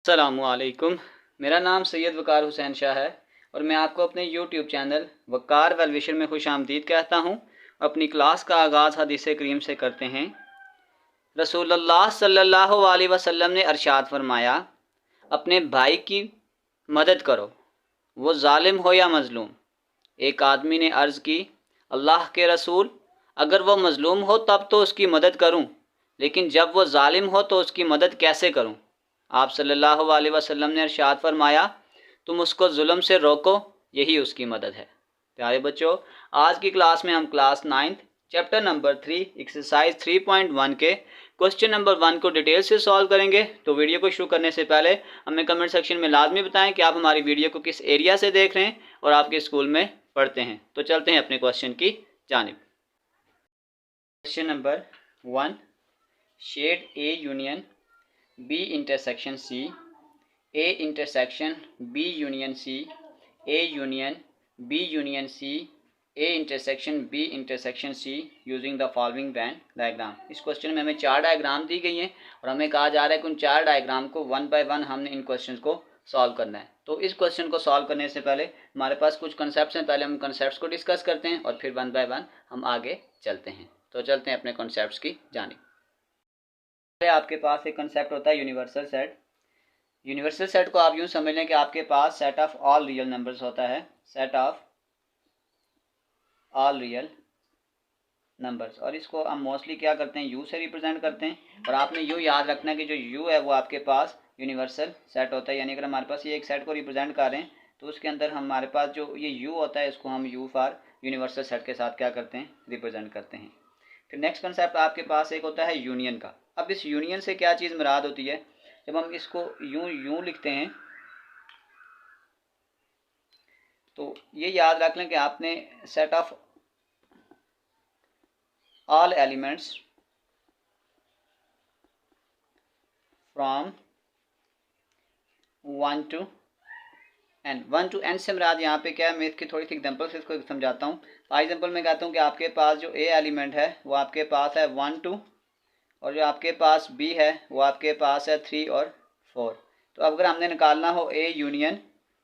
अस्सलामुअलैकुम। मेरा नाम सैयद वकार हुसैन शाह है और मैं आपको अपने यूट्यूब चैनल वकार वेल विशर में खुशामदीद कहता हूँ। अपनी क्लास का आगाज़ हदीस करीम से करते हैं। रसूलुल्लाह सल्लल्लाहु अलैहि वसल्लम ने अरशाद फरमाया, अपने भाई की मदद करो, वो जालिम हो या मज़लूम। एक आदमी ने अर्ज़ की, अल्लाह के रसूल, अगर वो मज़लूम हो तब तो उसकी मदद करूं, लेकिन जब वो जालिम हो तो उसकी मदद कैसे करूं। आप सल्लल्लाहु अलैहि वसल्लम ने इरशाद फरमाया, तुम उसको जुल्म से रोको, यही उसकी मदद है। प्यारे बच्चों, आज की क्लास में हम क्लास 9 चैप्टर नंबर 3 एक्सरसाइज 3.1 के क्वेश्चन नंबर 1 को डिटेल से सॉल्व करेंगे। तो वीडियो को शुरू करने से पहले हमें कमेंट सेक्शन में लाजमी बताएं कि आप हमारी वीडियो को किस एरिया से देख रहे हैं और आपके स्कूल में पढ़ते हैं। तो चलते हैं अपने क्वेश्चन की जानिब। Question number 1, shade A union B intersection C, A intersection B union C, A union B union C, A intersection B intersection C using the following Venn diagram. इस क्वेश्चन में हमें 4 डायग्राम दी गई हैं और हमें कहा जा रहा है कि उन 4 डायग्राम को 1 बाय 1 हमने इन क्वेश्चन को सॉल्व करना है। तो इस क्वेश्चन को सॉल्व करने से पहले हमारे पास कुछ कंसेप्ट हैं, पहले हम कंसेप्ट को डिस्कस करते हैं और फिर 1 बाय 1 हम आगे चलते हैं। तो चलते हैं अपने कंसेप्ट की जानिब। आपके पास एक कंसेप्ट होता है यूनिवर्सल सेट। यूनिवर्सल सेट को आप यूं समझ लें कि आपके पास set of all real numbers होता है, set of all real numbers, और इसको हम मोस्टली क्या करते हैं, यू से रिप्रेजेंट करते हैं। और आपने यू याद रखना है कि जो यू है वो आपके पास यूनिवर्सल सेट होता है, यानी अगर हमारे पास ये एक सेट को रिप्रेजेंट कर रहे हैं तो उसके अंदर हमारे पास जो ये यू होता है इसको हम यू फॉर यूनिवर्सल सेट के साथ क्या करते हैं, रिप्रेजेंट करते हैं। फिर नेक्स्ट कंसेप्ट आपके पास एक होता है यूनियन का। अब इस यूनियन से क्या चीज़ मुराद होती है, जब हम इसको यूं लिखते हैं तो ये याद रख लें कि आपने set of all elements from 1 to n, 1 to n से मुराद यहाँ पे क्या है, मैं इसकी थोड़ी सी एग्जांपल से इसको समझाता हूँ। फॉर एग्जांपल मैं कहता हूँ कि आपके पास जो ए एलिमेंट है वो आपके पास है 1 2, और जो आपके पास बी है वो आपके पास है 3 और 4। तो अगर हमने निकालना हो ए यूनियन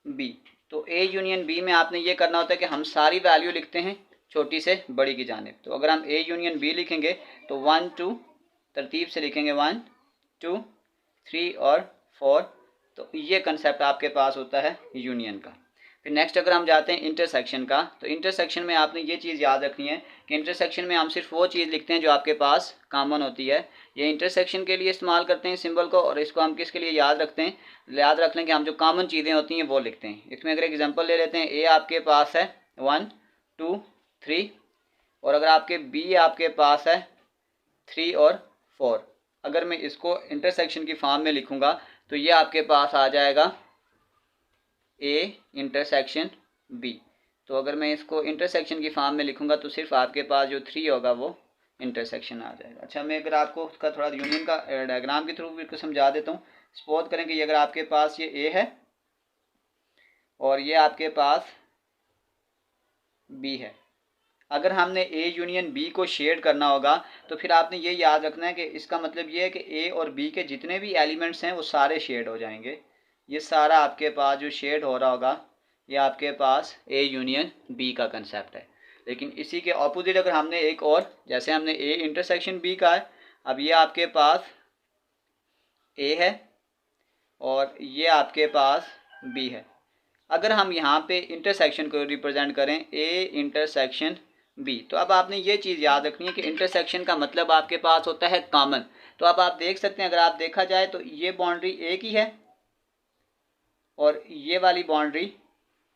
बी, तो ए यूनियन बी में आपने ये करना होता है कि हम सारी वैल्यू लिखते हैं छोटी से बड़ी की जानिब। तो अगर हम ए यूनियन बी लिखेंगे तो 1 2 तरतीब से लिखेंगे 1 2 3 और 4। तो ये कंसेप्ट आपके पास होता है यूनियन का। फिर नेक्स्ट अगर हम जाते हैं इंटरसेक्शन का, तो इंटरसेक्शन में आपने ये चीज़ याद रखनी है कि इंटरसेक्शन में हम सिर्फ वो चीज़ लिखते हैं जो आपके पास कॉमन होती है। ये इंटरसेक्शन के लिए इस्तेमाल करते हैं सिंबल को, और इसको हम किसके लिए याद रखते हैं, याद रख लें कि हम जो कॉमन चीज़ें होती हैं वो लिखते हैं। इसमें अगर एग्जांपल ले लेते हैं, ए आपके पास है 1 2 3, और अगर आपके बी आपके पास है 3 और 4। अगर मैं इसको इंटरसेक्शन की फॉर्म में लिखूंगा तो ये आपके पास आ जाएगा ए इंटरसेक्शन बी। तो अगर मैं इसको इंटरसेक्शन की फॉर्म में लिखूंगा तो सिर्फ आपके पास जो 3 होगा वो इंटरसेक्शन आ जाएगा। अच्छा, मैं अगर आपको उसका थोड़ा यूनियन का डायग्राम के थ्रू भी समझा देता हूँ। सपोज करें कि ये अगर आपके पास ये ए है और ये आपके पास बी है। अगर हमने ए यूनियन बी को शेड करना होगा तो फिर आपने ये याद रखना है कि इसका मतलब ये है कि ए और बी के जितने भी एलिमेंट्स हैं वो सारे शेड हो जाएंगे। ये सारा आपके पास जो शेड हो रहा होगा ये आपके पास ए यूनियन बी का कंसेप्ट है। लेकिन इसी के ऑपोजिट अगर हमने एक और, जैसे हमने ए इंटरसेक्शन बी का है, अब ये आपके पास ए है और ये आपके पास बी है। अगर हम यहाँ पे इंटरसेक्शन को रिप्रेजेंट करें ए इंटरसेक्शन बी, तो अब आपने ये चीज़ याद रखनी है कि इंटरसेक्शन का मतलब आपके पास होता है कॉमन। तो अब आप देख सकते हैं, अगर आप देखा जाए तो ये बाउंड्री ए की है और ये वाली बाउंड्री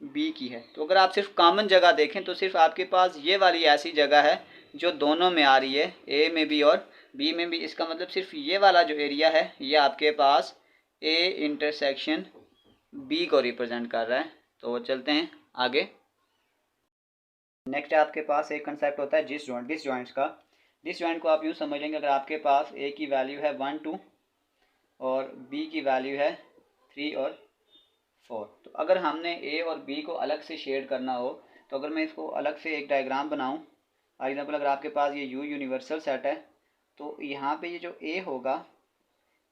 बी की है। तो अगर आप सिर्फ कॉमन जगह देखें तो सिर्फ आपके पास ये वाली ऐसी जगह है जो दोनों में आ रही है, ए में भी और बी में भी। इसका मतलब सिर्फ ये वाला जो एरिया है ये आपके पास ए इंटरसेक्शन बी को रिप्रेजेंट कर रहा है। तो चलते हैं आगे। नेक्स्ट आपके पास एक कंसेप्ट होता है डिसजॉइंट्स का। डिसजॉइंट को आप यूँ समझ लेंगे, अगर आपके पास ए की वैल्यू है 1 2 और बी की वैल्यू है 3 और 4, तो अगर हमने ए और बी को अलग से शेड करना हो तो अगर मैं इसको अलग से एक डायग्राम बनाऊं, फॉर एग्जांपल अगर आपके पास ये यू यूनिवर्सल सेट है तो यहाँ पे ये जो ए होगा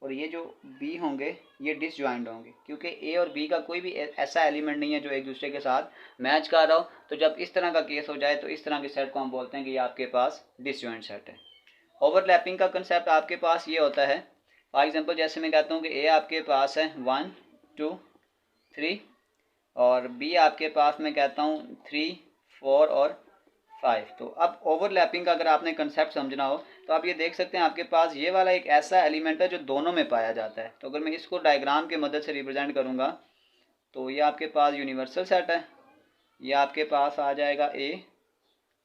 और ये जो बी होंगे ये डिसजॉइंट होंगे, क्योंकि ए और बी का कोई भी ऐसा एलिमेंट नहीं है जो एक दूसरे के साथ मैच कर रहा हो। तो जब इस तरह का केस हो जाए तो इस तरह के सेट को हम बोलते हैं कि ये आपके पास डिसजॉइंट सेट है। ओवरलैपिंग का कंसेप्ट आपके पास ये होता है, फॉर एग्जांपल जैसे मैं कहता हूँ कि ए आपके पास है 1 2 3 और बी आपके पास मैं कहता हूँ 3 4 और 5। तो अब ओवरलैपिंग का अगर आपने कंसेप्ट समझना हो तो आप ये देख सकते हैं आपके पास ये वाला एक ऐसा एलिमेंट है जो दोनों में पाया जाता है। तो अगर मैं इसको डायग्राम की मदद से रिप्रेजेंट करूँगा तो ये आपके पास यूनिवर्सल सेट है, ये आपके पास आ जाएगा ए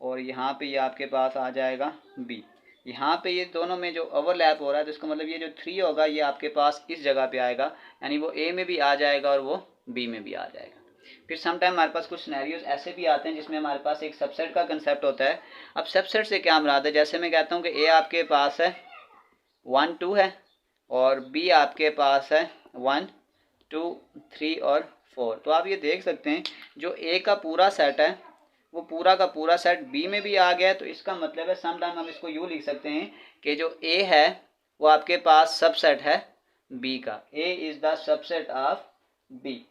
और यहाँ पे ये आपके पास आ जाएगा बी। यहाँ पे ये दोनों में जो ओवरलैप हो रहा है तो इसका मतलब ये जो 3 होगा ये आपके पास इस जगह पे आएगा, यानी वो ए में भी आ जाएगा और वो बी में भी आ जाएगा। फिर समटाइम हमारे पास कुछ सिनेरियोज ऐसे भी आते हैं जिसमें हमारे पास एक सबसेट का कंसेप्ट होता है। अब सबसेट से क्या मुराद है, जैसे मैं कहता हूँ कि ए आपके पास है 1 2 है और बी आपके पास है 1 2 3 और 4। तो आप ये देख सकते हैं जो ए का पूरा सेट है वो पूरा का पूरा सेट बी में भी आ गया है। तो इसका मतलब है समटाइम हम इसको यूँ लिख सकते हैं कि जो ए है वो आपके पास सबसेट है बी का, A is the subset of B.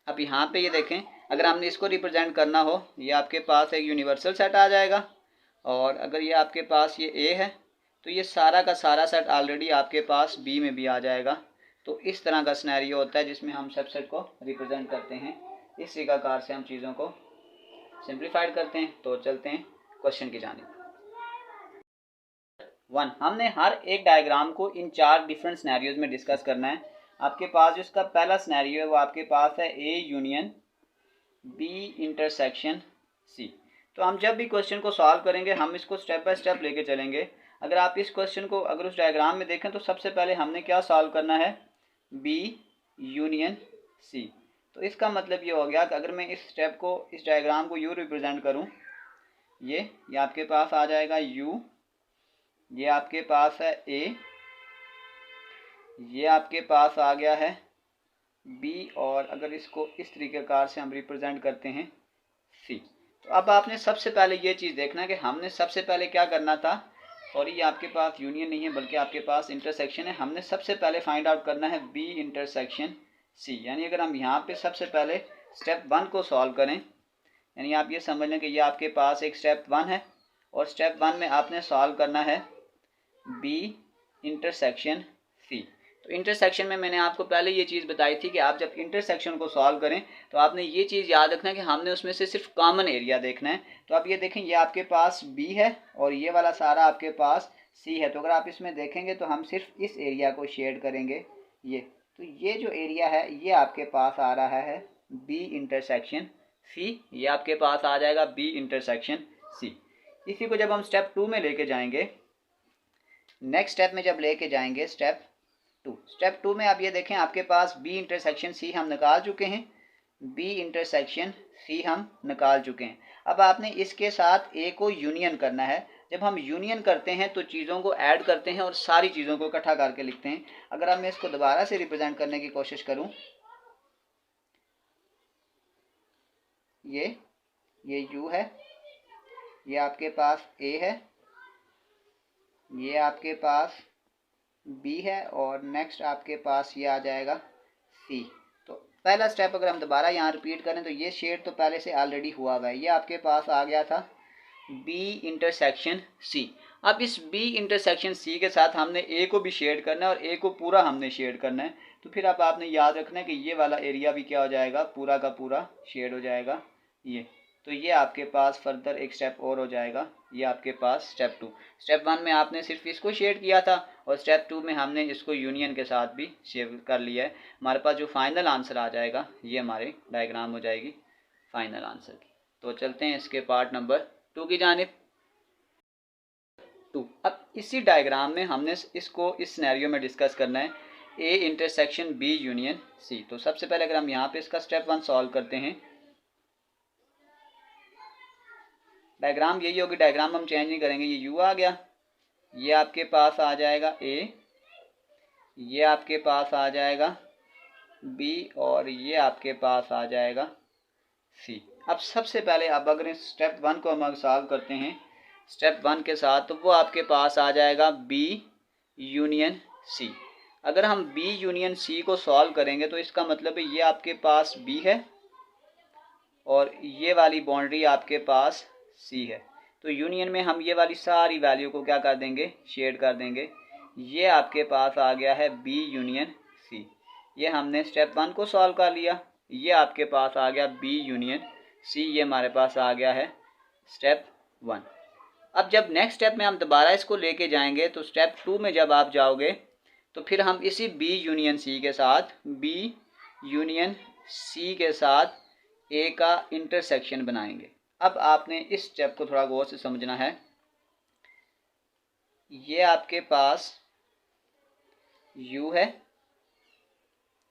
अब यहाँ पे ये देखें, अगर हमने इसको रिप्रेजेंट करना हो ये आपके पास एक यूनिवर्सल सेट आ जाएगा और अगर ये आपके पास ये ए है तो ये सारा का सारा सेट ऑलरेडी आपके पास बी में भी आ जाएगा। तो इस तरह का सिनेरियो होता है जिसमें हम सबसेट को रिप्रेजेंट करते हैं। इस तरीकाकार से हम चीज़ों को सिंप्लीफाइड करते हैं। तो चलते हैं क्वेश्चन की जानिब। 1, हमने हर एक डायग्राम को इन 4 डिफरेंट सिनेरियोज में डिस्कस करना है। आपके पास जो इसका पहला सिनेरियो है वो आपके पास है A union B intersection C. तो हम जब भी क्वेश्चन को सॉल्व करेंगे हम इसको स्टेप बाय स्टेप लेके चलेंगे। अगर आप इस क्वेश्चन को अगर उस डायग्राम में देखें तो सबसे पहले हमने क्या सॉल्व करना है, बी यूनियन सी। तो इसका मतलब ये हो गया कि अगर मैं इस स्टेप को इस डायग्राम को यू रिप्रेजेंट करूं, ये आपके पास आ जाएगा यू, ये आपके पास है ए, ये आपके पास आ गया है बी और अगर इसको इस तरीक़ेकार से हम रिप्रेजेंट करते हैं सी। तो अब आपने सबसे पहले ये चीज़ देखना है कि हमने सबसे पहले क्या करना था, और ये आपके पास यूनियन नहीं है बल्कि आपके पास इंटरसेक्शन है। हमने सबसे पहले फाइंड आउट करना है बी इंटरसेक्शन सी। यानी अगर हम यहाँ पे सबसे पहले स्टेप 1 को सॉल्व करें, यानी आप ये समझ लें कि ये आपके पास एक स्टेप 1 है और स्टेप 1 में आपने सॉल्व करना है बी इंटरसेक्शन सी। तो इंटरसेक्शन में मैंने आपको पहले ये चीज़ बताई थी कि आप जब इंटरसेक्शन को सॉल्व करें तो आपने ये चीज़ याद रखना है कि हमने उसमें से सिर्फ कॉमन एरिया देखना है। तो आप ये देखें ये आपके पास बी है और ये वाला सारा आपके पास सी है। तो अगर आप इसमें देखेंगे तो हम सिर्फ इस एरिया को शेड करेंगे ये। तो ये जो एरिया है ये आपके पास आ रहा है बी इंटरसेक्शन सी, ये आपके पास आ जाएगा बी इंटरसेक्शन सी। इसी को जब हम स्टेप 2 में लेके जाएंगे, नेक्स्ट स्टेप में जब लेके जाएंगे स्टेप 2 में आप ये देखें आपके पास बी इंटरसेक्शन सी हम निकाल चुके हैं, बी इंटरसेक्शन सी हम निकाल चुके हैं। अब आपने इसके साथ ए को यूनियन करना है। जब हम यूनियन करते हैं तो चीज़ों को ऐड करते हैं और सारी चीज़ों को इकट्ठा करके लिखते हैं। अगर अब मैं इसको दोबारा से रिप्रेजेंट करने की कोशिश करूं, ये यू है, ये आपके पास ए है, ये आपके पास बी है और नेक्स्ट आपके पास ये आ जाएगा सी। तो पहला स्टेप अगर हम दोबारा यहाँ रिपीट करें तो ये शेड तो पहले से ऑलरेडी हुआ हुआ है, ये आपके पास आ गया था बी इंटरसेक्शन सी। अब इस बी इंटरसेक्शन सी के साथ हमने ए को भी शेड करना है और ए को पूरा हमने शेड करना है। तो फिर अब आपने याद रखना है कि ये वाला एरिया भी क्या हो जाएगा, पूरा का पूरा शेड हो जाएगा ये। तो ये आपके पास फर्दर एक स्टेप और हो जाएगा, ये आपके पास स्टेप 2। स्टेप 1 में आपने सिर्फ इसको शेड किया था और स्टेप 2 में हमने इसको यूनियन के साथ भी शेड कर लिया है। हमारे पास जो फाइनल आंसर आ जाएगा ये हमारे डायग्राम हो जाएगी फाइनल आंसर की। तो चलते हैं इसके पार्ट नंबर 2 की जानिब। 2, अब इसी डायग्राम में हमने इसको इस सिनेरियो में डिस्कस करना है, A intersection B union C. तो सबसे पहले अगर हम यहाँ पे इसका स्टेप 1 सॉल्व करते हैं, डायग्राम यही होगी, डायग्राम हम चेंज नहीं करेंगे। ये यू आ गया, ये आपके पास आ जाएगा ए, ये आपके पास आ जाएगा बी और ये आपके पास आ जाएगा सी। अब सबसे पहले अब अगर इस स्टेप 1 को हम सॉल्व करते हैं स्टेप 1 के साथ, तो वो आपके पास आ जाएगा बी यूनियन सी। अगर हम बी यूनियन सी को सॉल्व करेंगे तो इसका मतलब है ये आपके पास बी है और ये वाली बाउंड्री आपके पास सी है। तो यूनियन में हम ये वाली सारी वैल्यू को क्या कर देंगे, शेड कर देंगे। ये आपके पास आ गया है बी यूनियन सी। ये हमने स्टेप 1 को सॉल्व कर लिया। ये आपके पास आ गया बी यूनियन सी, ये हमारे पास आ गया है स्टेप 1। अब जब नेक्स्ट स्टेप में हम दोबारा इसको लेके जाएंगे तो स्टेप 2 में जब आप जाओगे तो फिर हम इसी बी यूनियन सी के साथ, बी यूनियन सी के साथ ए का इंटरसेक्शन बनाएंगे। अब आपने इस स्टेप को थोड़ा गौर से समझना है। ये आपके पास यू है,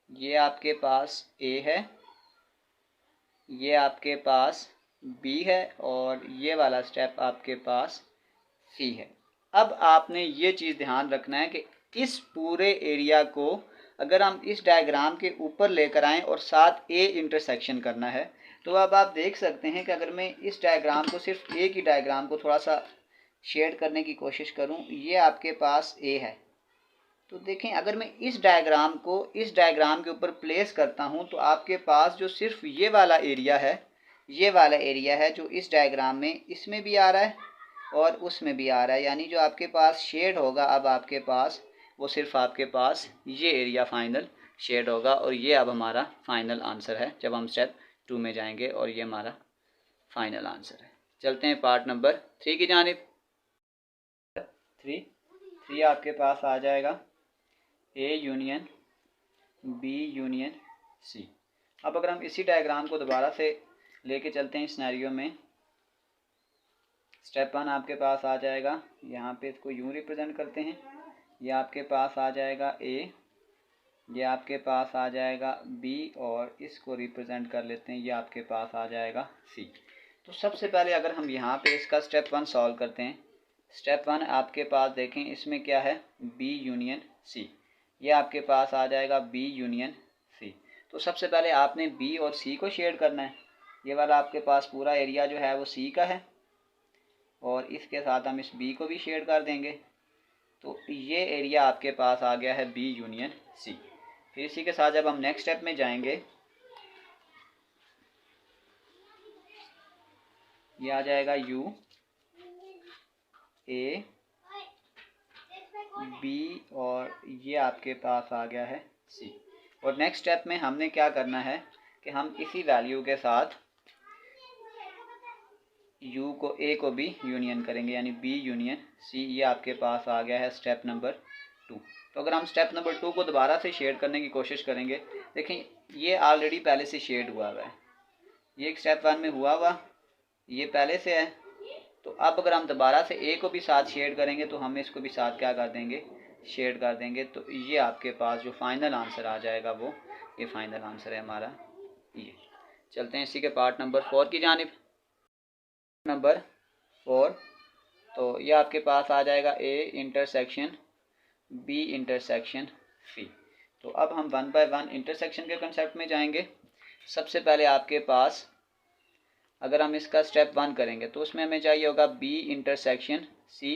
ये आपके पास ए है, ये आपके पास बी है और ये वाला स्टेप आपके पास सी है। अब आपने ये चीज़ ध्यान रखना है कि इस पूरे एरिया को अगर हम इस डायग्राम के ऊपर लेकर आएँ और साथ ए इंटरसेक्शन करना है, तो अब आप देख सकते हैं कि अगर मैं इस डायग्राम को, सिर्फ ए की डायग्राम को थोड़ा सा शेड करने की कोशिश करूं, ये आपके पास ए है। तो देखें, अगर मैं इस डायग्राम को इस डायग्राम के ऊपर प्लेस करता हूं तो आपके पास जो सिर्फ ये वाला एरिया है, ये वाला एरिया है जो इस डायग्राम में इसमें भी आ रहा है और उसमें भी आ रहा है, यानी जो आपके पास शेड होगा अब आपके पास, वो सिर्फ आपके पास ये एरिया फाइनल शेड होगा। और ये अब हमारा फाइनल आंसर है जब हम स्टेप 2 में जाएंगे, और ये हमारा फाइनल आंसर है। चलते हैं पार्ट नंबर 3 की जानिब। 3 आपके पास आ जाएगा A union B union C. अब अगर हम इसी डायग्राम को दोबारा से लेके चलते हैं इस सिनेरियो में, स्टेप 1 आपके पास आ जाएगा, यहाँ पे इसको यूँ रिप्रेजेंट करते हैं, ये आपके पास आ जाएगा ए, ये आपके पास आ जाएगा बी और इसको रिप्रेजेंट कर लेते हैं, ये आपके पास आ जाएगा सी। तो सबसे पहले अगर हम यहाँ पे इसका स्टेप 1 सॉल्व करते हैं, स्टेप 1 आपके पास देखें इसमें क्या है, बी यूनियन सी। ये आपके पास आ जाएगा बी यूनियन सी। तो सबसे पहले आपने बी और सी को शेड करना है। ये वाला आपके पास पूरा एरिया जो है वो सी का है और इसके साथ हम इस बी को भी शेड कर देंगे। तो ये एरिया आपके पास आ गया है बी यूनियन सी। फिर इसी के साथ जब हम नेक्स्ट स्टेप में जाएंगे, ये आ जाएगा यू ए बी और ये आपके पास आ गया है सी। और नेक्स्ट स्टेप में हमने क्या करना है कि हम इसी वैल्यू के साथ यू को ए को भी यूनियन करेंगे, यानी बी यूनियन सी। ये आपके पास आ गया है स्टेप नंबर 2। तो अगर हम स्टेप नंबर 2 को दोबारा से शेड करने की कोशिश करेंगे, देखें ये ऑलरेडी पहले से शेड हुआ हुआ है, ये एक स्टेप 1 में हुआ हुआ, ये पहले से है। तो अब अगर हम दोबारा से ए को भी साथ शेड करेंगे तो हम इसको भी साथ क्या कर देंगे, शेड कर देंगे। तो ये आपके पास जो फाइनल आंसर आ जाएगा वो ये फाइनल आंसर है हमारा ये। चलते हैं इसी के पार्ट नंबर 4 की जानिब। नंबर 4, तो ये आपके पास आ जाएगा A intersection B intersection C. तो अब हम 1 बाय 1 इंटरसेक्शन के कंसेप्ट में जाएंगे। सबसे पहले आपके पास अगर हम इसका स्टेप 1 करेंगे तो उसमें हमें चाहिए होगा बी इंटरसेक्शन सी।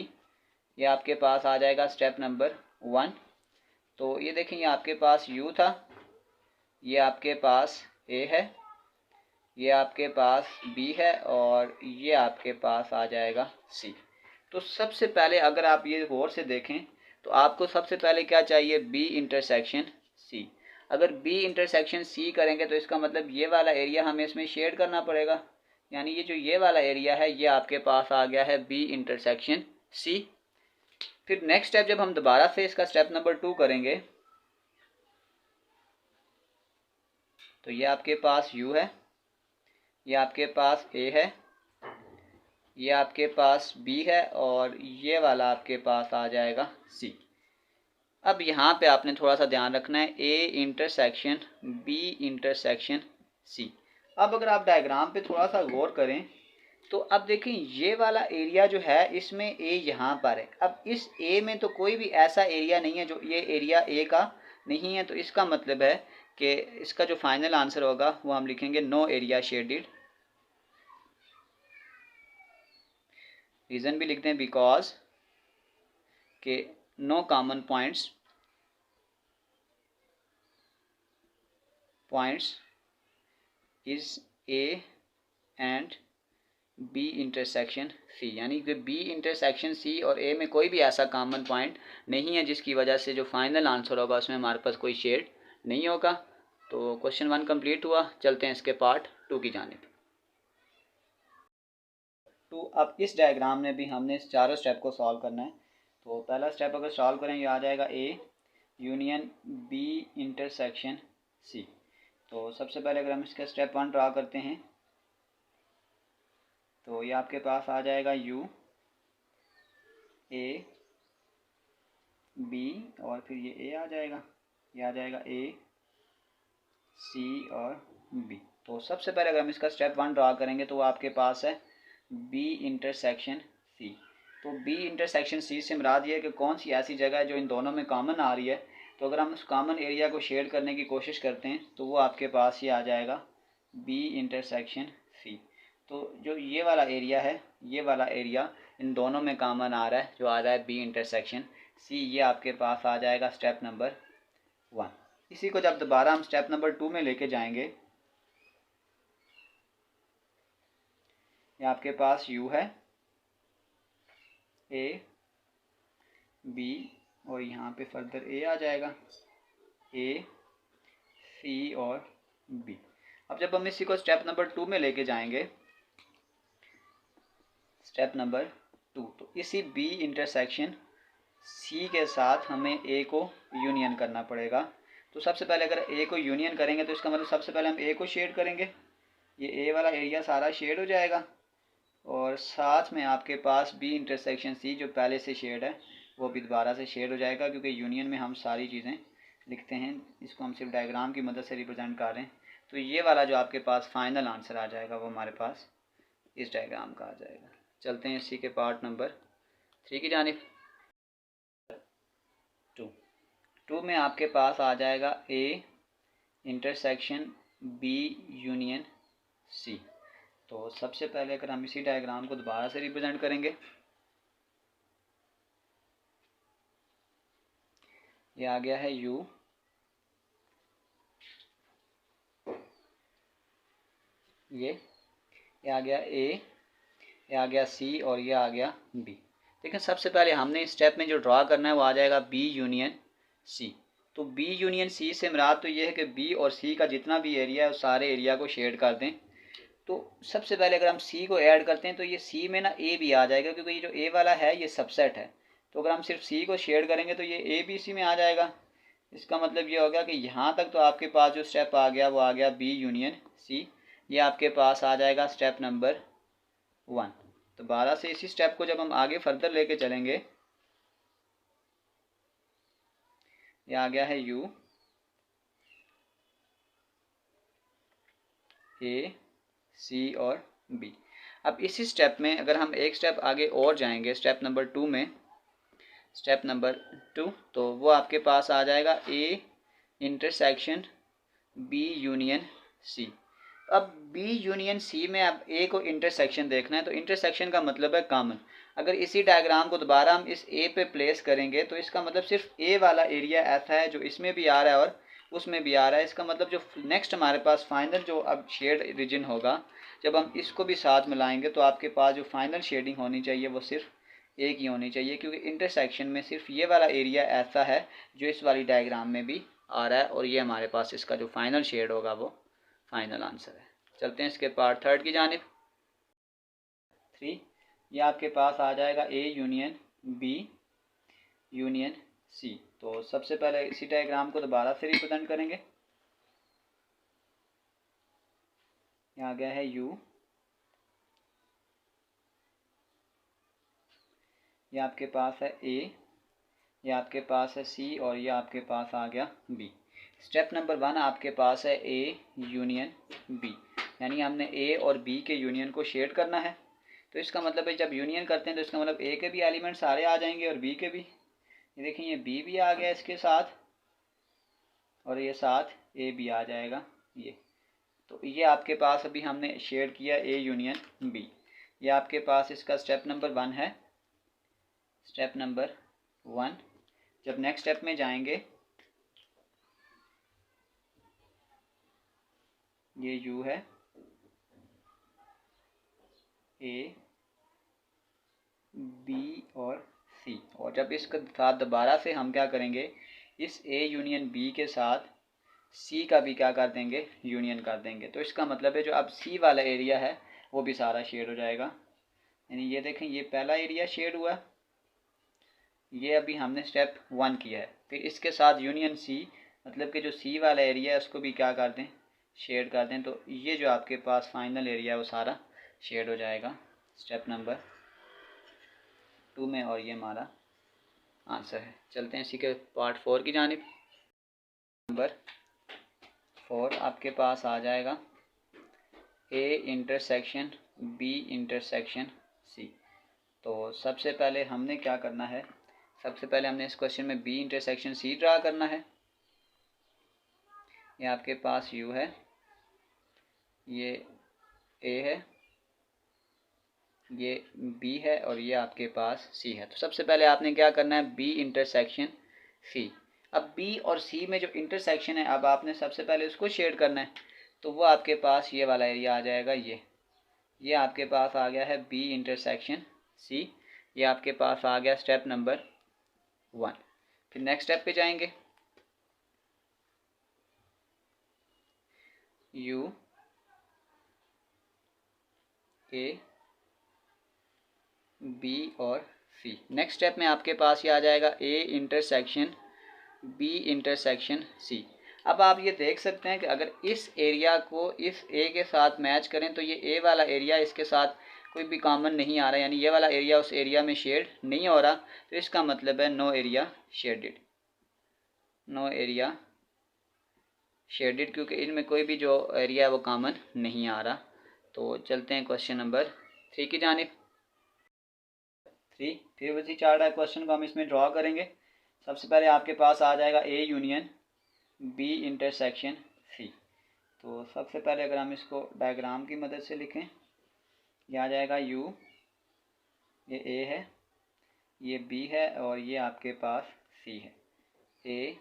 ये आपके पास आ जाएगा स्टेप नंबर 1। तो ये देखें, ये आपके पास यू था, ये आपके पास ए है, ये आपके पास बी है और ये आपके पास आ जाएगा सी। तो सबसे पहले अगर आप ये गौर से देखें तो आपको सबसे पहले क्या चाहिए, बी इंटरसेक्शन सी। अगर बी इंटरसेक्शन सी करेंगे तो इसका मतलब ये वाला एरिया हमें इसमें शेड करना पड़ेगा, यानी ये जो ये वाला एरिया है ये आपके पास आ गया है बी इंटरसेक्शन सी। फिर नेक्स्ट स्टेप जब हम दोबारा से इसका स्टेप नंबर 2 करेंगे तो ये आपके पास यू है, ये आपके पास ए है, ये आपके पास बी है और ये वाला आपके पास आ जाएगा सी। अब यहाँ पे आपने थोड़ा सा ध्यान रखना है, A intersection B intersection C. अब अगर आप डायग्राम पे थोड़ा सा गौर करें तो अब देखें ये वाला एरिया जो है इसमें ए यहाँ पर है। अब इस ए में तो कोई भी ऐसा एरिया नहीं है जो ये एरिया ए का नहीं है, तो इसका मतलब है कि इसका जो फाइनल आंसर होगा वो हम लिखेंगे नो एरिया शेडेड। रीज़न भी लिखते हैं बिकॉज के no common points is A and B intersection C, यानी कि बी इंटरसेक्शन सी और ए में कोई भी ऐसा कॉमन पॉइंट नहीं है जिसकी वजह से जो फाइनल आंसर होगा उसमें हमारे पास कोई शेड नहीं होगा। तो क्वेश्चन 1 कंप्लीट हुआ। चलते हैं इसके पार्ट 2 की जानिब। तो अब इस डायग्राम में भी हमने इस चारों स्टेप को सॉल्व करना है। तो पहला स्टेप अगर सॉल्व करें ये आ जाएगा A union B intersection C. तो सबसे पहले अगर हम इसका स्टेप 1 ड्रा करते हैं तो ये आपके पास आ जाएगा यू ए बी और फिर ये ए आ जाएगा, ये आ जाएगा ए सी और बी। तो सबसे पहले अगर हम इसका स्टेप 1 ड्रा करेंगे तो वो आपके पास है बी इंटरसेक्शन सी। तो बी इंटरसेक्शन सी से मुराद ये है कि कौन सी ऐसी जगह है जो इन दोनों में कॉमन आ रही है। तो अगर हम उस कॉमन एरिया को शेड करने की कोशिश करते हैं तो वो आपके पास ये आ जाएगा बी इंटरसेक्शन सी। तो जो ये वाला एरिया है, ये वाला एरिया इन दोनों में कॉमन आ रहा है, जो आ रहा है बी इंटरसेक्शन सी, ये आपके पास आ जाएगा स्टेप नंबर 1। इसी को जब दोबारा हम स्टेप नंबर 2 में लेके जाएंगे, ये आपके पास यू है ए बी और यहाँ पे फर्दर ए आ जाएगा ए सी और बी। अब जब हम इसी को स्टेप नंबर 2 में लेके जाएंगे, स्टेप नंबर 2, तो इसी बी इंटरसेक्शन सी के साथ हमें ए को यूनियन करना पड़ेगा। तो सबसे पहले अगर ए को यूनियन करेंगे तो इसका मतलब सबसे पहले हम ए को शेड करेंगे, ये ए वाला एरिया सारा शेड हो जाएगा और साथ में आपके पास बी इंटरसेक्शन सी जो पहले से शेड है वो भी दोबारा से शेड हो जाएगा, क्योंकि यूनियन में हम सारी चीज़ें लिखते हैं, इसको हम सिर्फ डायग्राम की मदद से रिप्रेजेंट कर रहे हैं। तो ये वाला जो आपके पास फाइनल आंसर आ जाएगा वो हमारे पास इस डायग्राम का आ जाएगा। चलते हैं इसी के पार्ट नंबर 3 की जानिब। 2 में आपके पास आ जाएगा A intersection B union C. तो सबसे पहले अगर हम इसी डायग्राम को दोबारा से रिप्रेजेंट करेंगे, ये आ गया है यू, ये आ गया ए, ये आ गया सी और ये आ गया बी। देखिए सबसे पहले हमने इस स्टेप में जो ड्रा करना है वो आ जाएगा बी यूनियन सी। तो बी यूनियन सी से मुराद तो ये है कि बी और सी का जितना भी एरिया है उस सारे एरिया को शेड कर दें। तो सबसे पहले अगर हम सी को ऐड करते हैं तो ये सी में ना ए भी आ जाएगा, क्योंकि ये जो ए वाला है ये सबसेट है। तो अगर हम सिर्फ सी को शेड करेंगे तो ये ए बी सी में आ जाएगा। इसका मतलब ये होगा कि यहाँ तक तो आपके पास जो स्टेप आ गया वो आ गया बी यूनियन सी, ये आपके पास आ जाएगा स्टेप नंबर 1। तो 12 से इसी स्टेप को जब हम आगे फर्दर लेके चलेंगे, ये आ गया है यू ए सी और बी। अब इसी स्टेप में अगर हम एक स्टेप आगे और जाएंगे, स्टेप नंबर 2 में, स्टेप नंबर 2, तो वो आपके पास आ जाएगा A intersection B union C. अब बी यूनियन सी में अब ए को इंटरसेक्शन देखना है, तो इंटरसेक्शन का मतलब है कॉमन। अगर इसी डायग्राम को दोबारा हम इस ए पे प्लेस करेंगे तो इसका मतलब सिर्फ ए वाला एरिया ऐसा है जो इसमें भी आ रहा है और उसमें भी आ रहा है। इसका मतलब जो नेक्स्ट हमारे पास फाइनल जो अब शेड रीजन होगा, जब हम इसको भी साथ मिलाएंगे तो आपके पास जो फाइनल शेडिंग होनी चाहिए वो सिर्फ एक ही होनी चाहिए, क्योंकि इंटरसेक्शन में सिर्फ ये वाला एरिया ऐसा है जो इस वाली डायग्राम में भी आ रहा है और ये हमारे पास इसका जो फाइनल शेड होगा वो फाइनल आंसर है। चलते हैं इसके पार्ट 3 की जानिब। 3, ये आपके पास आ जाएगा A union B union C. तो सबसे पहले इसी डायग्राम को दोबारा से रिप्रेजेंट करेंगे, ये आ गया है यू, ये आपके पास है ए, ये आपके पास है सी और ये आपके पास आ गया बी। स्टेप नंबर 1 आपके पास है ए यूनियन बी, यानी हमने ए और बी के यूनियन को शेड करना है। तो इसका मतलब है जब यूनियन करते हैं तो इसका मतलब ए के भी एलिमेंट सारे आ जाएंगे और बी के भी। ये देखिए ये बी भी आ गया इसके साथ और ये साथ ए भी आ जाएगा ये। तो ये आपके पास अभी हमने शेड किया ए यूनियन बी। ये आपके पास इसका स्टेप नंबर 1 है। Step number 1। जब नेक्स्ट स्टेप में जाएंगे, ये यू है, ए, बी और सी, और जब इसके साथ दोबारा से हम क्या करेंगे, इस ए यूनियन बी के साथ सी का भी क्या कर देंगे, यूनियन कर देंगे। तो इसका मतलब है जो अब सी वाला एरिया है वो भी सारा शेड हो जाएगा। यानी ये देखें, ये पहला एरिया शेड हुआ, ये अभी हमने स्टेप 1 किया है। फिर इसके साथ यूनियन सी, मतलब कि जो सी वाला एरिया है उसको भी क्या कर दें, शेड कर दें। तो ये जो आपके पास फाइनल एरिया है वो सारा शेड हो जाएगा स्टेप नंबर 2 में, और ये हमारा आंसर है। चलते हैं इसी के पार्ट 4 की जानिब। नंबर 4 आपके पास आ जाएगा A intersection B intersection C. तो सबसे पहले हमने क्या करना है, सबसे पहले हमने इस क्वेश्चन में बी इंटरसेक्शन सी ड्रा करना है। ये आपके पास यू है, ये ए है, ये बी है और ये आपके पास सी है। तो सबसे पहले आपने क्या करना है, बी इंटरसेक्शन सी। अब बी और सी में जो इंटरसेक्शन है, अब आपने सबसे पहले उसको शेड करना है। तो वो आपके पास ये वाला एरिया आ जाएगा, ये आपके पास आ गया है बी इंटरसेक्शन सी। ये आपके पास आ गया स्टेप नंबर 1। फिर नेक्स्ट स्टेप पे जाएंगे, यू, ए, बी और सी। नेक्स्ट स्टेप में आपके पास ये आ जाएगा A intersection B intersection C. अब आप ये देख सकते हैं कि अगर इस एरिया को इस ए के साथ मैच करें तो ये ए वाला एरिया इसके साथ कोई भी कॉमन नहीं आ रहा, यानी ये वाला एरिया उस एरिया में शेड नहीं हो रहा। तो इसका मतलब है no area shaded, no area shaded, क्योंकि इनमें कोई भी जो एरिया है वो कॉमन नहीं आ रहा। तो चलते हैं क्वेश्चन नंबर 3 की जानिब। 3 फिर उसी चार्ट क्वेश्चन को हम इसमें ड्रॉ करेंगे। सबसे पहले आपके पास आ जाएगा A union B intersection C. तो सबसे पहले अगर हम इसको डायग्राम की मदद से लिखें, ये आ जाएगा यू, ये ए है, ये बी है और ये आपके पास सी है, ए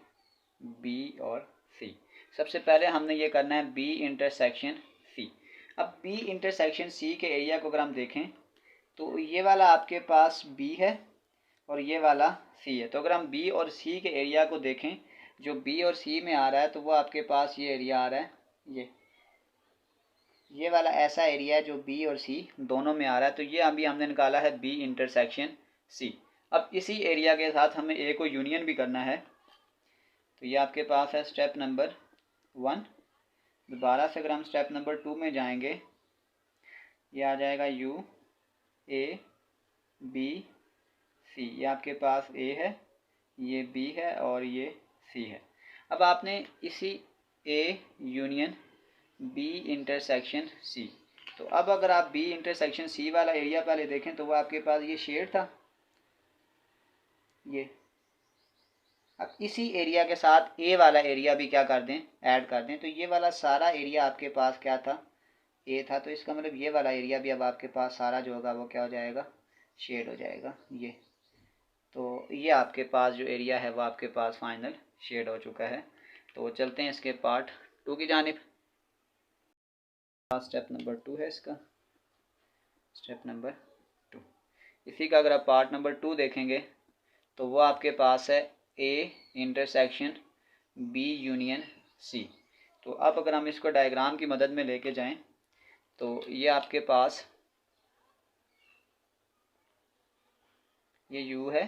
बी और सी। सबसे पहले हमने ये करना है बी इंटरसेक्शन सी। अब बी इंटरसेक्शन सी के एरिया को अगर हम देखें तो ये वाला आपके पास बी है और ये वाला सी है। तो अगर हम बी और सी के एरिया को देखें, जो बी और सी में आ रहा है तो वो आपके पास ये एरिया आ रहा है, ये वाला ऐसा एरिया है जो बी और सी दोनों में आ रहा है। तो ये अभी हमने निकाला है बी इंटरसेक्शन सी। अब इसी एरिया के साथ हमें ए को यूनियन भी करना है। तो ये आपके पास है स्टेप नंबर 1। दोबारा से अगर हम स्टेप नंबर 2 में जाएंगे, ये आ जाएगा यू, ए, बी, सी। ये आपके पास ए है, ये बी है और ये सी है। अब आपने इसी A union B intersection C, तो अब अगर आप बी इंटरसेक्शन सी वाला एरिया पहले देखें तो वो आपके पास ये शेड था, ये। अब इसी एरिया के साथ ए वाला एरिया भी क्या कर दें, ऐड कर दें। तो ये वाला सारा एरिया आपके पास क्या था, ए था। तो इसका मतलब ये वाला एरिया भी अब आपके पास सारा जो होगा वो क्या हो जाएगा, शेड हो जाएगा, ये। तो ये आपके पास जो एरिया है वो आपके पास फाइनल शेड हो चुका है। तो चलते हैं इसके पार्ट 2 की जानिब। स्टेप नंबर 2 है इसका, स्टेप नंबर 2। इसी का अगर आप पार्ट नंबर 2 देखेंगे तो वो आपके पास है A intersection B union C. तो अब अगर हम इसको डायग्राम की मदद में लेके जाएं तो ये आपके पास ये यू है,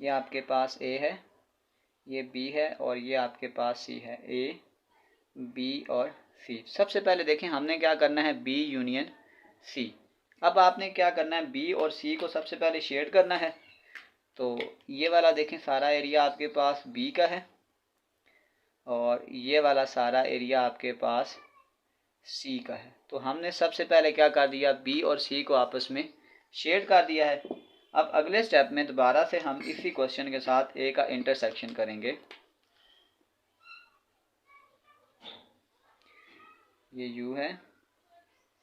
ये आपके पास ए है, ये बी है और ये आपके पास सी है, ए बी और सी। सबसे पहले देखें हमने क्या करना है, बी यूनियन सी। अब आपने क्या करना है, बी और सी को सबसे पहले शेड करना है। तो ये वाला देखें सारा एरिया आपके पास बी का है और ये वाला सारा एरिया आपके पास सी का है। तो हमने सबसे पहले क्या कर दिया, बी और सी को आपस में शेड कर दिया है। अब अगले स्टेप में दोबारा से हम इसी क्वेश्चन के साथ ए का इंटरसेक्शन करेंगे। ये यू है,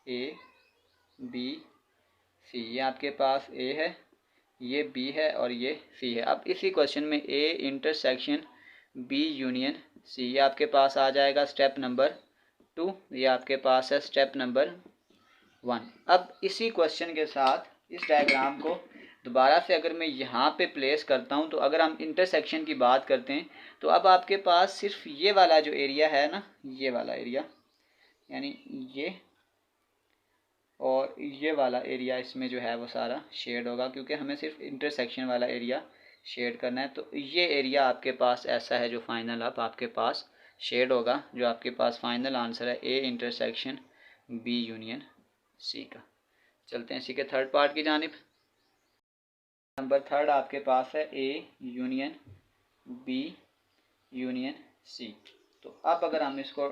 ए बी सी। ये आपके पास ए है, ये बी है और ये सी है। अब इसी क्वेश्चन में A intersection B union C, ये आपके पास आ जाएगा स्टेप नंबर 2। ये आपके पास है स्टेप नंबर 1। अब इसी क्वेश्चन के साथ इस डायग्राम को दोबारा से अगर मैं यहाँ पे प्लेस करता हूँ, तो अगर हम इंटरसेक्शन की बात करते हैं तो अब आपके पास सिर्फ ये वाला जो एरिया है ना, ये वाला एरिया, यानी ये और ये वाला एरिया, इसमें जो है वो सारा शेड होगा, क्योंकि हमें सिर्फ इंटरसेक्शन वाला एरिया शेड करना है। तो ये एरिया आपके पास ऐसा है जो फाइनल अब आपके पास शेड होगा, जो आपके पास फाइनल आंसर है A intersection B union C का। चलते हैं इसी के थर्ड पार्ट की जानिब। नंबर थर्ड आपके पास है A union B union C. तो अब अगर हम इसको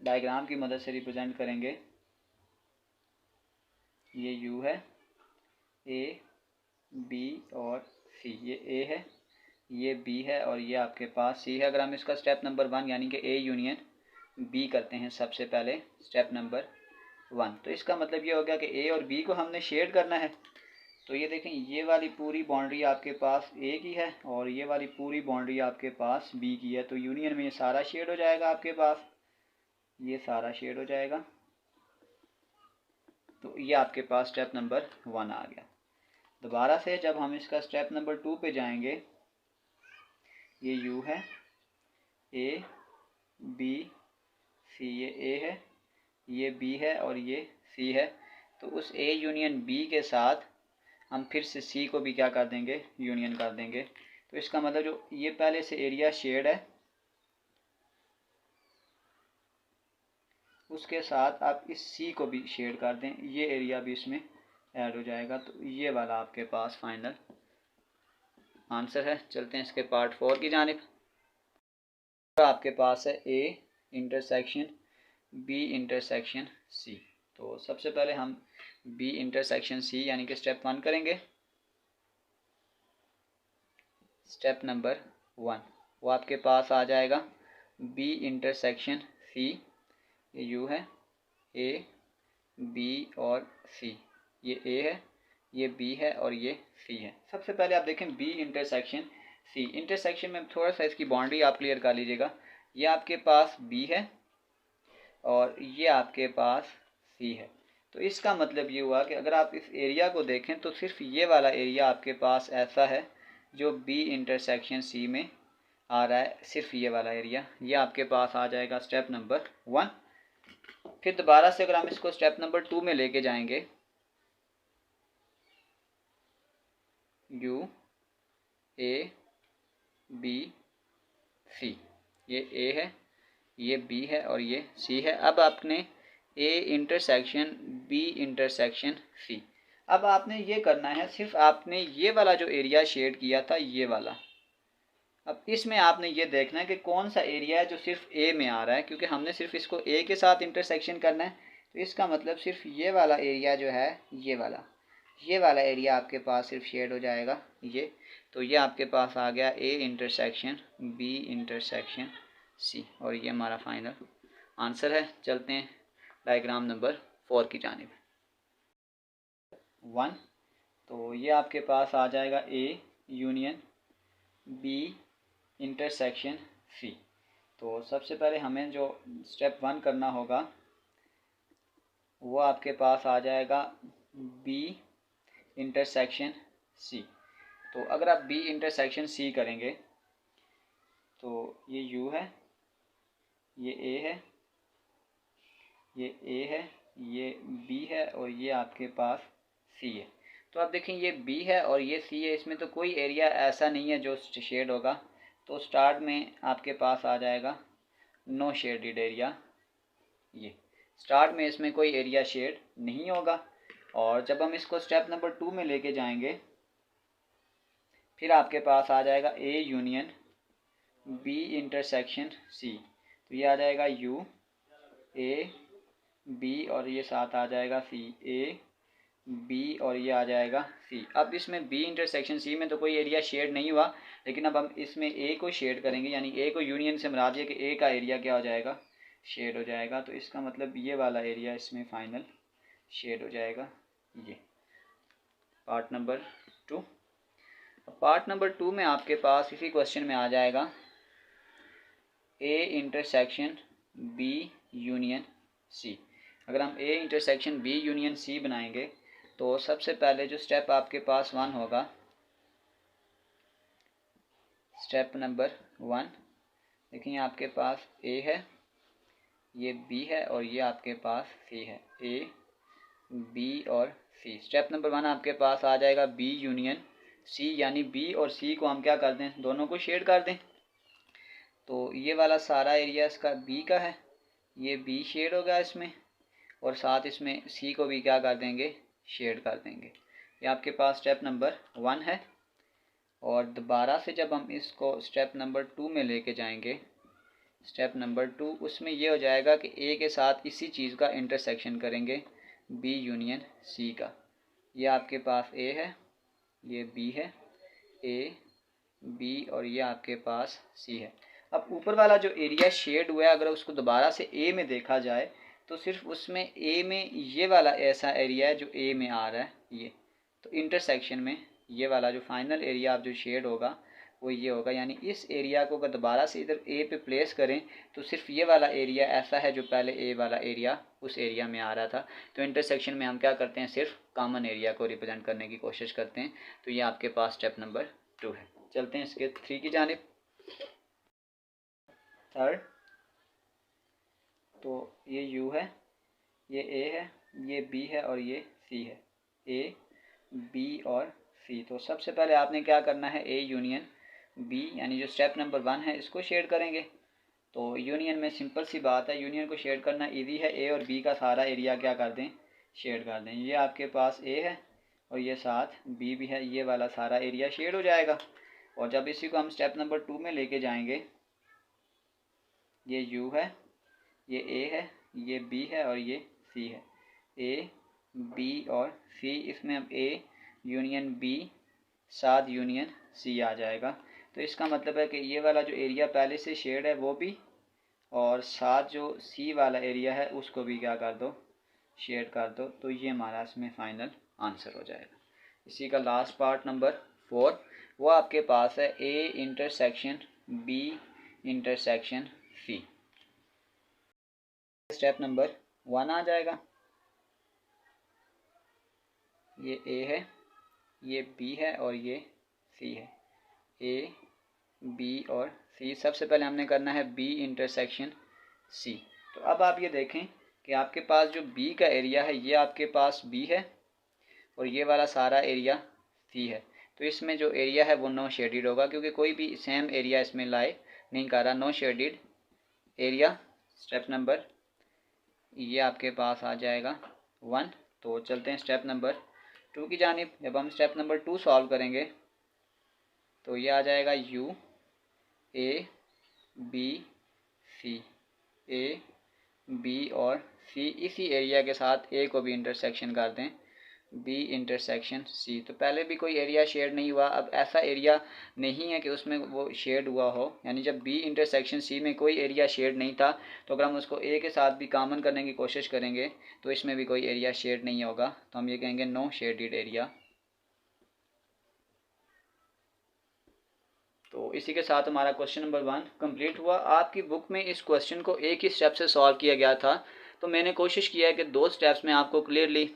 डायग्राम की मदद से रिप्रेजेंट करेंगे, ये यू है, ए बी और सी, ये ए है, ये बी है और ये आपके पास सी है। अगर हम इसका स्टेप नंबर 1 यानी कि ए यूनियन बी करते हैं सबसे पहले स्टेप नंबर 1, तो इसका मतलब ये हो गया कि ए और बी को हमने शेड करना है। तो ये देखें, ये वाली पूरी बाउंड्री आपके पास ए की है और ये वाली पूरी बाउंड्री आपके पास बी की है। तो यूनियन में ये सारा शेड हो जाएगा आपके पास, ये सारा शेड हो जाएगा। तो ये आपके पास स्टेप नंबर 1 आ गया। दोबारा से जब हम इसका स्टेप नंबर 2 पे जाएंगे, ये यू है, ए बी सी, ये ए है, ये बी है और ये सी है। तो उस ए यूनियन बी के साथ हम फिर से सी को भी क्या कर देंगे, यूनियन कर देंगे। तो इसका मतलब जो ये पहले से एरिया शेड है, उसके साथ आप इस सी को भी शेड कर दें, ये एरिया भी इसमें ऐड हो जाएगा। तो ये वाला आपके पास फाइनल आंसर है। चलते हैं इसके पार्ट 4 की जानिब। आपके पास है A intersection B intersection C. तो सबसे पहले हम बी इंटरसेक्शन सी यानी कि स्टेप 1 करेंगे। स्टेप नंबर 1 वो आपके पास आ जाएगा बी इंटरसेक्शन सी, ये यू है, ए बी और सी, ये ए है, ये बी है और ये सी है। सबसे पहले आप देखें बी इंटरसेक्शन सी, इंटरसेक्शन में थोड़ा सा इसकी बाउंड्री आप क्लियर कर लीजिएगा। ये आपके पास बी है और ये आपके पास सी है। तो इसका मतलब ये हुआ कि अगर आप इस एरिया को देखें तो सिर्फ ये वाला एरिया आपके पास ऐसा है जो बी इंटरसेक्शन सी में आ रहा है, सिर्फ ये वाला एरिया, ये आपके पास आ जाएगा स्टेप नंबर 1। फिर दोबारा से अगर हम इसको स्टेप नंबर 2 में लेके जाएंगे, यू ए बी सी, ये ए है, ये बी है और ये सी है। अब आपने A intersection B intersection C, अब आपने ये करना है, सिर्फ आपने ये वाला जो एरिया शेड किया था ये वाला, अब इसमें आपने ये देखना है कि कौन सा एरिया है जो सिर्फ ए में आ रहा है, क्योंकि हमने सिर्फ इसको ए के साथ इंटरसेक्शन करना है। तो इसका मतलब सिर्फ ये वाला एरिया जो है, ये वाला एरिया आपके पास सिर्फ शेड हो जाएगा ये। तो ये आपके पास आ गया A intersection B intersection C और ये हमारा फाइनल आंसर है। चलते हैं डायग्राम नंबर 4 की जानिब। 1, तो ये आपके पास आ जाएगा A union B intersection C. तो सबसे पहले हमें जो स्टेप 1 करना होगा वो आपके पास आ जाएगा बी इंटरसेक्शन सी। तो अगर आप बी इंटरसेक्शन सी करेंगे तो ये यू है, ये ए है, ये बी है और ये आपके पास सी है। तो आप देखें ये बी है और ये सी है, इसमें तो कोई एरिया ऐसा नहीं है जो शेड होगा। तो स्टार्ट में आपके पास आ जाएगा नो शेडेड एरिया, ये स्टार्ट में इसमें कोई एरिया शेड नहीं होगा। और जब हम इसको स्टेप नंबर 2 में लेके जाएंगे, फिर आपके पास आ जाएगा A union B intersection C. तो ये आ जाएगा यू ए बी और ये साथ आ जाएगा सी, ए बी और ये आ जाएगा सी। अब इसमें बी इंटरसेक्शन सी में तो कोई एरिया शेड नहीं हुआ, लेकिन अब हम इसमें ए को शेड करेंगे, यानी ए को यूनियन से मुराद ये कि ए का एरिया क्या हो जाएगा, शेड हो जाएगा। तो इसका मतलब ये वाला एरिया इसमें फाइनल शेड हो जाएगा ये। Part number 2। पार्ट नंबर 2 में आपके पास इसी क्वेश्चन में आ जाएगा A intersection B union C. अगर हम A intersection B union C बनाएंगे तो सबसे पहले जो स्टेप आपके पास 1 होगा, स्टेप नंबर 1, देखिए आपके पास ए है, ये बी है और ये आपके पास सी है, ए बी और सी। स्टेप नंबर 1 आपके पास आ जाएगा बी यूनियन सी, यानी बी और सी को हम क्या कर दें, दोनों को शेड कर दें। तो ये वाला सारा एरिया इसका बी का है, ये बी शेड होगा इसमें, और साथ इसमें सी को भी क्या कर देंगे, शेड कर देंगे। ये आपके पास स्टेप नंबर 1 है। और दोबारा से जब हम इसको स्टेप नंबर 2 में लेके जाएंगे, स्टेप नंबर 2, उसमें ये हो जाएगा कि ए के साथ इसी चीज़ का इंटरसेक्शन करेंगे, बी यूनियन सी का। ये आपके पास ए है, ये बी है, ए बी, और ये आपके पास सी है। अब ऊपर वाला जो एरिया शेड हुआ है, अगर उसको दोबारा से ए में देखा जाए तो सिर्फ उसमें ए में ये वाला ऐसा एरिया है जो ए में आ रहा है, ये तो इंटरसेक्शन में ये वाला जो फाइनल एरिया आप जो शेड होगा वो ये होगा। यानी इस एरिया को अगर दोबारा से इधर ए पे प्लेस करें तो सिर्फ ये वाला एरिया ऐसा है जो पहले ए वाला एरिया उस एरिया में आ रहा था। तो इंटरसेक्शन में हम क्या करते हैं, सिर्फ कॉमन एरिया को रिप्रेजेंट करने की कोशिश करते हैं। तो ये आपके पास स्टेप नंबर 2 है। चलते हैं इसके 3 की जानिब। थर्ड, तो ये यू है, ये ए है, ये बी है और ये सी है, ए बी और सी। तो सबसे पहले आपने क्या करना है, ए यूनियन बी, यानी जो स्टेप नंबर 1 है इसको शेड करेंगे। तो यूनियन में सिंपल सी बात है, यूनियन को शेड करना इजी है। ए और बी का सारा एरिया क्या कर दें, शेड कर दें। ये आपके पास ए है और ये साथ बी भी है, ये वाला सारा एरिया शेड हो जाएगा। और जब इसी को हम स्टेप नंबर 2 में लेके जाएंगे, ये यू है, ये ए है, ये बी है और ये सी है, ए बी और सी। इसमें अब ए यूनियन बी साथ यूनियन सी आ जाएगा। तो इसका मतलब है कि ये वाला जो एरिया पहले से शेड है वो भी, और साथ जो सी वाला एरिया है उसको भी क्या कर दो, शेड कर दो। तो ये हमारा इसमें फाइनल आंसर हो जाएगा। इसी का लास्ट पार्ट नंबर 4, वो आपके पास है A intersection B intersection C. Step number 1 आ जाएगा, ये ए है, ये बी है और ये सी है, ए बी और सी। सबसे पहले हमने करना है बी इंटरसेक्शन सी। तो अब आप ये देखें कि आपके पास जो बी का एरिया है ये आपके पास बी है और ये वाला सारा एरिया सी है। तो इसमें जो एरिया है वो नो शेडिड होगा, क्योंकि कोई भी सेम एरिया इसमें लाए नहीं कर रहा, no shaded area. Step number ये आपके पास आ जाएगा 1। तो चलते हैं स्टेप नंबर 2 की जानिब। जब हम स्टेप नंबर 2 सॉल्व करेंगे तो ये आ जाएगा U A B C, A B और सी। इसी एरिया के साथ ए को भी इंटरसेक्शन कर दें, बी इंटरसेक्शन सी। तो पहले भी कोई एरिया शेड नहीं हुआ, अब ऐसा एरिया नहीं है कि उसमें वो शेड हुआ हो। यानी जब बी इंटरसेक्शन सी में कोई एरिया शेड नहीं था, तो अगर हम उसको ए के साथ भी कॉमन करने की कोशिश करेंगे तो इसमें भी कोई एरिया शेड नहीं होगा। तो हम ये कहेंगे नो शेडिड एरिया। तो इसी के साथ हमारा क्वेश्चन नंबर 1 कंप्लीट हुआ। आपकी बुक में इस क्वेश्चन को एक ही स्टेप से सॉल्व किया गया था, तो मैंने कोशिश किया है कि 2 स्टेप्स में आपको क्लियरली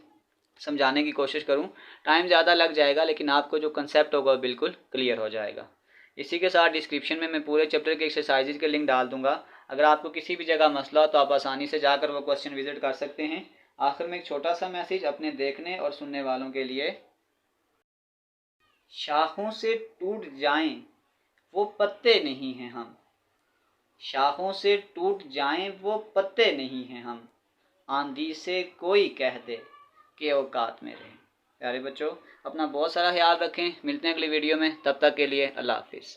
समझाने की कोशिश करूं। टाइम ज़्यादा लग जाएगा लेकिन आपको जो कंसेप्ट होगा बिल्कुल क्लियर हो जाएगा। इसी के साथ डिस्क्रिप्शन में मैं पूरे चैप्टर के एक्सरसाइजेज के लिंक डाल दूंगा। अगर आपको किसी भी जगह मसला हो तो आप आसानी से जाकर वो क्वेश्चन विजिट कर सकते हैं। आखिर में एक छोटा सा मैसेज अपने देखने और सुनने वालों के लिए, शाखों से टूट जाएं वो पत्ते नहीं हैं हम, शाखों से टूट जाएं वो पत्ते नहीं हैं हम, आंधी से कोई कह दे कि औकात में रहें। प्यारे बच्चों, अपना बहुत सारा ख्याल रखें। मिलते हैं अगली वीडियो में, तब तक के लिए अल्लाह हाफिज़।